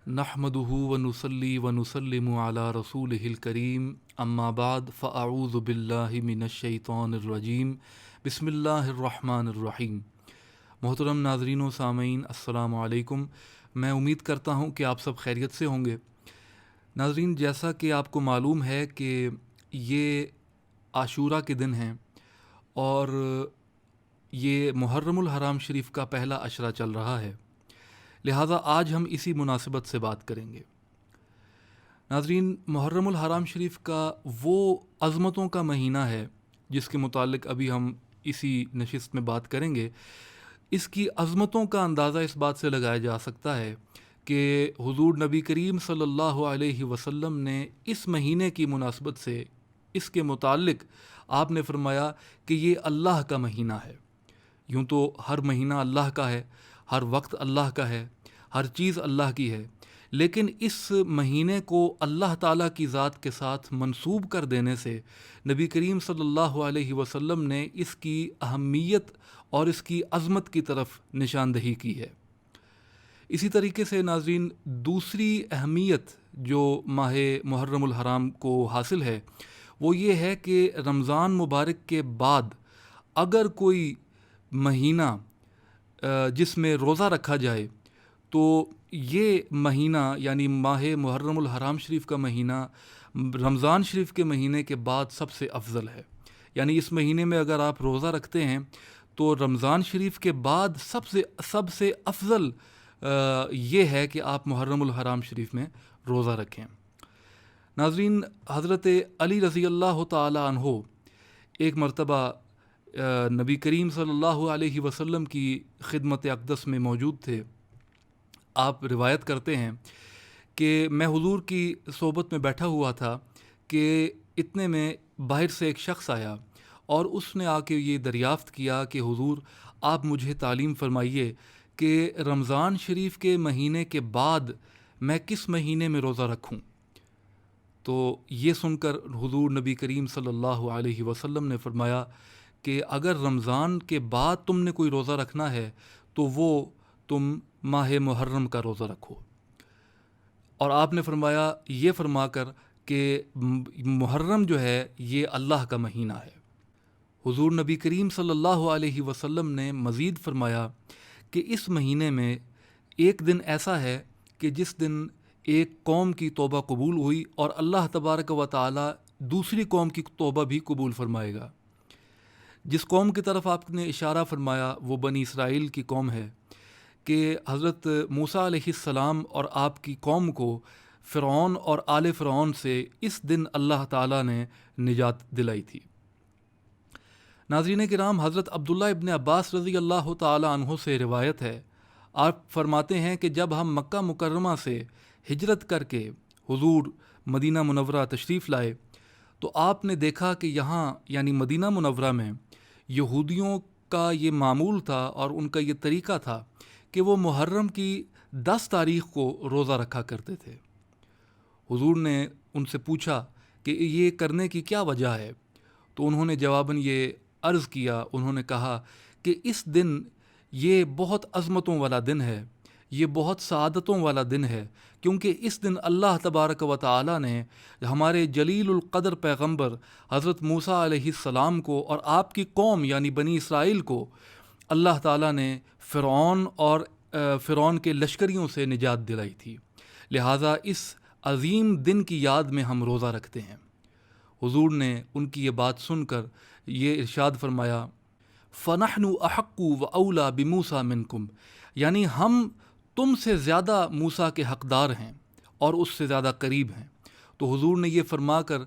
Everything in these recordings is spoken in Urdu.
نحمدہ ونصلی ونسلم علی رسولہ الکریم اما بعد فاعوذ باللہ من الشیطان الرجیم بسم اللہ الرحمن الرحیم۔ محترم ناظرین و سامعین، السلام علیکم۔ میں امید کرتا ہوں کہ آپ سب خیریت سے ہوں گے۔ ناظرین، جیسا کہ آپ کو معلوم ہے کہ یہ عاشوراء کے دن ہیں اور یہ محرم الحرام شریف کا پہلا عشرہ چل رہا ہے، لہٰذا آج ہم اسی مناسبت سے بات کریں گے۔ ناظرین، محرم الحرام شریف کا وہ عظمتوں کا مہینہ ہے جس کے متعلق ابھی ہم اسی نشست میں بات کریں گے۔ اس کی عظمتوں کا اندازہ اس بات سے لگایا جا سکتا ہے کہ حضور نبی کریم صلی اللہ علیہ وسلم نے اس مہینے کی مناسبت سے اس کے متعلق آپ نے فرمایا کہ یہ اللہ کا مہینہ ہے۔ یوں تو ہر مہینہ اللہ کا ہے، ہر وقت اللہ کا ہے، ہر چیز اللہ کی ہے، لیکن اس مہینے کو اللہ تعالیٰ کی ذات کے ساتھ منسوب کر دینے سے نبی کریم صلی اللہ علیہ وسلم نے اس کی اہمیت اور اس کی عظمت کی طرف نشاندہی کی ہے۔ اسی طریقے سے ناظرین، دوسری اہمیت جو ماہ محرم الحرام کو حاصل ہے وہ یہ ہے کہ رمضان مبارک کے بعد اگر کوئی مہینہ جس میں روزہ رکھا جائے تو یہ مہینہ یعنی ماہ محرم الحرام شریف کا مہینہ رمضان شریف کے مہینے کے بعد سب سے افضل ہے۔ یعنی اس مہینے میں اگر آپ روزہ رکھتے ہیں تو رمضان شریف کے بعد سب سے افضل یہ ہے کہ آپ محرم الحرام شریف میں روزہ رکھیں۔ ناظرین، حضرت علی رضی اللہ تعالی عنہ ایک مرتبہ نبی کریم صلی اللہ علیہ وسلم کی خدمت اقدس میں موجود تھے۔ آپ روایت کرتے ہیں کہ میں حضور کی صحبت میں بیٹھا ہوا تھا کہ اتنے میں باہر سے ایک شخص آیا اور اس نے آ کے یہ دریافت کیا کہ حضور، آپ مجھے تعلیم فرمائیے کہ رمضان شریف کے مہینے کے بعد میں کس مہینے میں روزہ رکھوں۔ تو یہ سن کر حضور نبی کریم صلی اللہ علیہ وسلم نے فرمایا کہ اگر رمضان کے بعد تم نے کوئی روزہ رکھنا ہے تو وہ تم ماہ محرم کا روزہ رکھو۔ اور آپ نے فرمایا یہ فرما کر کہ محرم جو ہے یہ اللہ کا مہینہ ہے۔ حضور نبی کریم صلی اللہ علیہ وسلم نے مزید فرمایا کہ اس مہینے میں ایک دن ایسا ہے کہ جس دن ایک قوم کی توبہ قبول ہوئی اور اللہ تبارک و تعالی دوسری قوم کی توبہ بھی قبول فرمائے گا۔ جس قوم کی طرف آپ نے اشارہ فرمایا وہ بنی اسرائیل کی قوم ہے کہ حضرت موسیٰ علیہ السلام اور آپ کی قوم کو فرعون اور آل فرعون سے اس دن اللہ تعالیٰ نے نجات دلائی تھی۔ ناظرین کرام، حضرت عبداللہ ابن عباس رضی اللہ تعالی عنہ سے روایت ہے، آپ فرماتے ہیں کہ جب ہم مکہ مکرمہ سے ہجرت کر کے حضور مدینہ منورہ تشریف لائے تو آپ نے دیکھا کہ یہاں یعنی مدینہ منورہ میں یہودیوں کا یہ معمول تھا اور ان کا یہ طریقہ تھا کہ وہ محرم کی 10 تاریخ کو روزہ رکھا کرتے تھے۔ حضور نے ان سے پوچھا کہ یہ کرنے کی کیا وجہ ہے؟ تو انہوں نے جواباً یہ عرض کیا، انہوں نے کہا کہ اس دن یہ بہت عظمتوں والا دن ہے، یہ بہت سعادتوں والا دن ہے، کیونکہ اس دن اللہ تبارک و تعالی نے ہمارے جلیل القدر پیغمبر حضرت موسیٰ علیہ السلام کو اور آپ کی قوم یعنی بنی اسرائیل کو اللہ تعالیٰ نے فرعون کے لشکریوں سے نجات دلائی تھی، لہٰذا اس عظیم دن کی یاد میں ہم روزہ رکھتے ہیں۔ حضور نے ان کی یہ بات سن کر یہ ارشاد فرمایا، فَنَحْنُ أَحَقُّ وَأَوْلَى بِمُوسَىٰ مِنْكُمْ، یعنی ہم تم سے زیادہ موسیٰ کے حقدار ہیں اور اس سے زیادہ قریب ہیں۔ تو حضور نے یہ فرما کر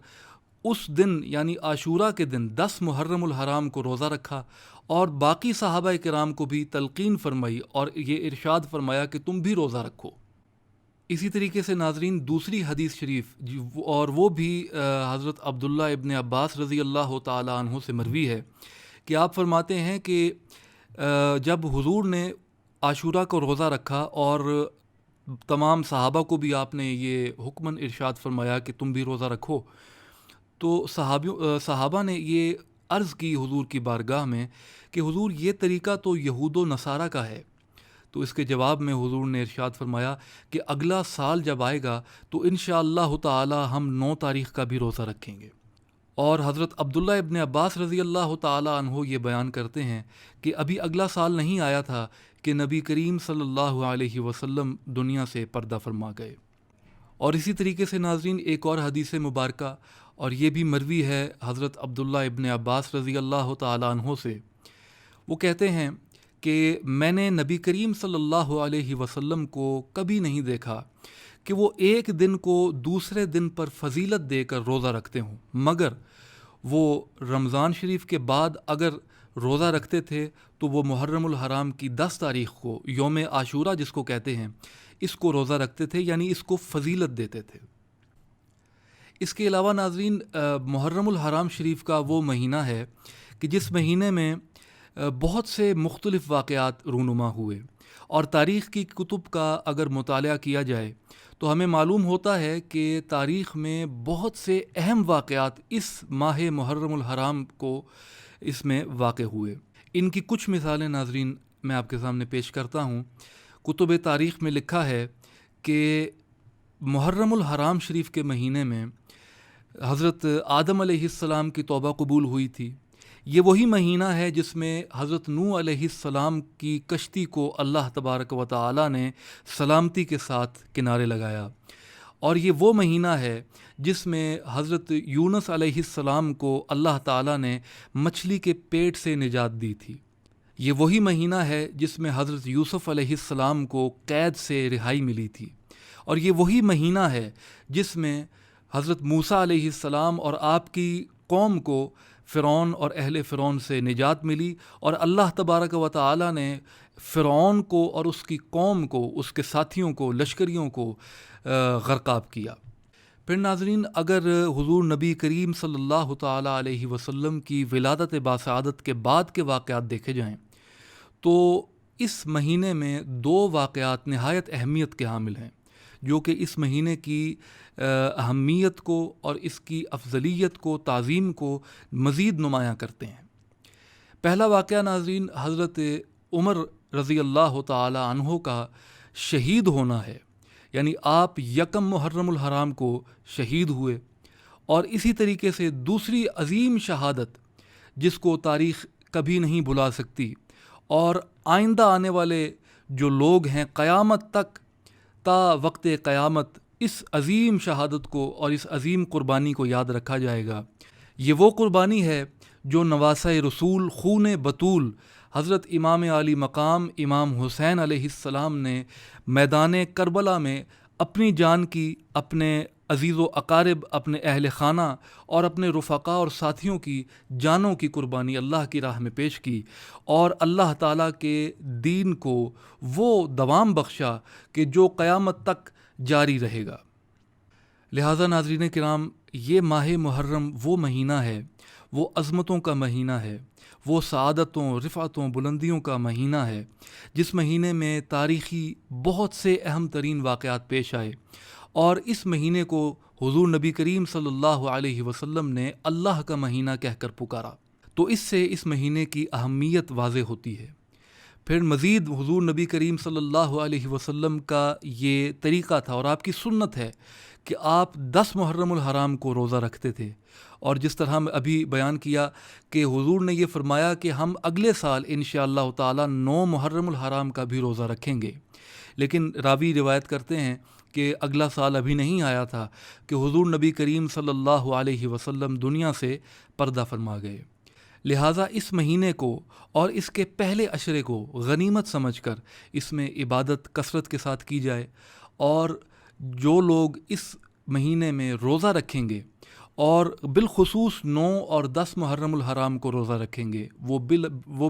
اس دن یعنی عاشوراء کے دن 10 محرم الحرام کو روزہ رکھا اور باقی صحابہ کرام کو بھی تلقین فرمائی اور یہ ارشاد فرمایا کہ تم بھی روزہ رکھو۔ اسی طریقے سے ناظرین، دوسری حدیث شریف اور وہ بھی حضرت عبداللہ ابن عباس رضی اللہ تعالی عنہ سے مروی ہے کہ آپ فرماتے ہیں کہ جب حضور نے عاشوراء کو روزہ رکھا اور تمام صحابہ کو بھی آپ نے یہ حکماً ارشاد فرمایا کہ تم بھی روزہ رکھو، تو صحابہ نے یہ عرض کی حضور کی بارگاہ میں کہ حضور، یہ طریقہ تو یہود و نصارہ کا ہے، تو اس کے جواب میں حضور نے ارشاد فرمایا کہ اگلا سال جب آئے گا تو انشاءاللہ تعالی ہم 9 تاریخ کا بھی روزہ رکھیں گے۔ اور حضرت عبداللہ ابن عباس رضی اللہ تعالی عنہ یہ بیان کرتے ہیں کہ ابھی اگلا سال نہیں آیا تھا کہ نبی کریم صلی اللہ علیہ وسلم دنیا سے پردہ فرما گئے۔ اور اسی طریقے سے ناظرین ایک اور حدیث مبارکہ، اور یہ بھی مروی ہے حضرت عبداللہ ابن عباس رضی اللہ تعالی عنہ سے، وہ کہتے ہیں کہ میں نے نبی کریم صلی اللہ علیہ وسلم کو کبھی نہیں دیکھا کہ وہ ایک دن کو دوسرے دن پر فضیلت دے کر روزہ رکھتے ہوں، مگر وہ رمضان شریف کے بعد اگر روزہ رکھتے تھے تو وہ محرم الحرام کی 10 تاریخ کو، یوم عاشورہ جس کو کہتے ہیں، اس کو روزہ رکھتے تھے، یعنی اس کو فضیلت دیتے تھے۔ اس کے علاوہ ناظرین محرم الحرام شریف کا وہ مہینہ ہے کہ جس مہینے میں بہت سے مختلف واقعات رونما ہوئے، اور تاریخ کی کتب کا اگر مطالعہ کیا جائے تو ہمیں معلوم ہوتا ہے کہ تاریخ میں بہت سے اہم واقعات اس ماہ محرم الحرام کو اس میں واقع ہوئے۔ ان کی کچھ مثالیں ناظرین میں آپ کے سامنے پیش کرتا ہوں۔ کتب تاریخ میں لکھا ہے کہ محرم الحرام شریف کے مہینے میں حضرت آدم علیہ السلام کی توبہ قبول ہوئی تھی۔ یہ وہی مہینہ ہے جس میں حضرت نوح علیہ السلام کی کشتی کو اللہ تبارک و تعالی نے سلامتی کے ساتھ کنارے لگایا، اور یہ وہ مہینہ ہے جس میں حضرت یونس علیہ السلام کو اللہ تعالی نے مچھلی کے پیٹ سے نجات دی تھی۔ یہ وہی مہینہ ہے جس میں حضرت یوسف علیہ السلام کو قید سے رہائی ملی تھی، اور یہ وہی مہینہ ہے جس میں حضرت موسیٰ علیہ السلام اور آپ کی قوم کو فرعون اور اہل فرعون سے نجات ملی، اور اللہ تبارک و تعالی نے فرعون کو اور اس کی قوم کو، اس کے ساتھیوں کو، لشکریوں کو غرقاب کیا۔ پھر ناظرین اگر حضور نبی کریم صلی اللہ تعالی علیہ وسلم کی ولادت باسعادت کے بعد کے واقعات دیکھے جائیں تو اس مہینے میں 2 واقعات نہایت اہمیت کے حامل ہیں، جو کہ اس مہینے کی اہمیت کو اور اس کی افضلیت کو، تعظیم کو مزید نمایاں کرتے ہیں۔ پہلا واقعہ ناظرین حضرت عمر رضی اللہ تعالی عنہ کا شہید ہونا ہے، یعنی آپ 1 محرم الحرام کو شہید ہوئے، اور اسی طریقے سے دوسری عظیم شہادت جس کو تاریخ کبھی نہیں بھلا سکتی، اور آئندہ آنے والے جو لوگ ہیں قیامت تک تا وقت قیامت اس عظیم شہادت کو اور اس عظیم قربانی کو یاد رکھا جائے گا۔ یہ وہ قربانی ہے جو نواسہ رسول خون بطول حضرت امام عالی مقام امام حسین علیہ السلام نے میدان کربلا میں اپنی جان کی، اپنے عزیز و اقارب، اپنے اہل خانہ اور اپنے رفقا اور ساتھیوں کی جانوں کی قربانی اللہ کی راہ میں پیش کی، اور اللہ تعالیٰ کے دین کو وہ دوام بخشا کہ جو قیامت تک جاری رہے گا۔ لہٰذا ناظرین کرام، یہ ماہ محرم وہ مہینہ ہے، وہ عظمتوں کا مہینہ ہے، وہ سعادتوں، رفعتوں، بلندیوں کا مہینہ ہے، جس مہینے میں تاریخی بہت سے اہم ترین واقعات پیش آئے، اور اس مہینے کو حضور نبی کریم صلی اللہ علیہ وسلم نے اللہ کا مہینہ کہہ کر پکارا، تو اس سے اس مہینے کی اہمیت واضح ہوتی ہے۔ پھر مزید حضور نبی کریم صلی اللہ علیہ وسلم کا یہ طریقہ تھا اور آپ کی سنت ہے کہ آپ 10 محرم الحرام کو روزہ رکھتے تھے، اور جس طرح ہم ابھی بیان کیا کہ حضور نے یہ فرمایا کہ ہم اگلے سال انشاءاللہ تعالی 9 محرم الحرام کا بھی روزہ رکھیں گے، لیکن راوی روایت کرتے ہیں کہ اگلا سال ابھی نہیں آیا تھا کہ حضور نبی کریم صلی اللہ علیہ وسلم دنیا سے پردہ فرما گئے۔ لہٰذا اس مہینے کو اور اس کے پہلے عشرے کو غنیمت سمجھ کر اس میں عبادت کثرت کے ساتھ کی جائے، اور جو لوگ اس مہینے میں روزہ رکھیں گے اور بالخصوص 9 اور 10 محرم الحرام کو روزہ رکھیں گے، وہ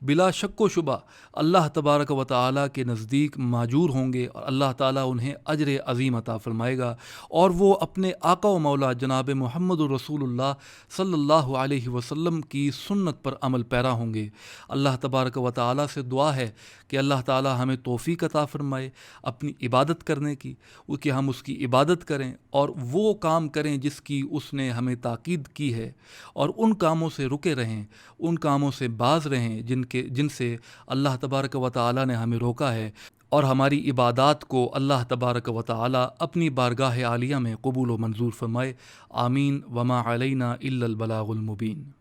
بلا شک و شبہ اللہ تبارک و تعالیٰ کے نزدیک ماجور ہوں گے، اور اللہ تعالیٰ انہیں اجر عظیم عطا فرمائے گا، اور وہ اپنے آقا و مولا جناب محمد رسول اللہ صلی اللہ علیہ وسلم کی سنت پر عمل پیرا ہوں گے۔ اللہ تبارک و تعالیٰ سے دعا ہے کہ اللہ تعالیٰ ہمیں توفیق عطا فرمائے اپنی عبادت کرنے کی، کہ ہم اس کی عبادت کریں اور وہ کام کریں جس کی اس نے ہمیں تاکید کی ہے، اور ان کاموں سے رکے رہیں، ان کاموں سے باز رہیں جن جن سے اللہ تبارک و تعالی نے ہمیں روکا ہے، اور ہماری عبادات کو اللہ تبارک و تعالی اپنی بارگاہ عالیہ میں قبول و منظور فرمائے۔ آمین۔ وما علینا الا البلاغ المبین۔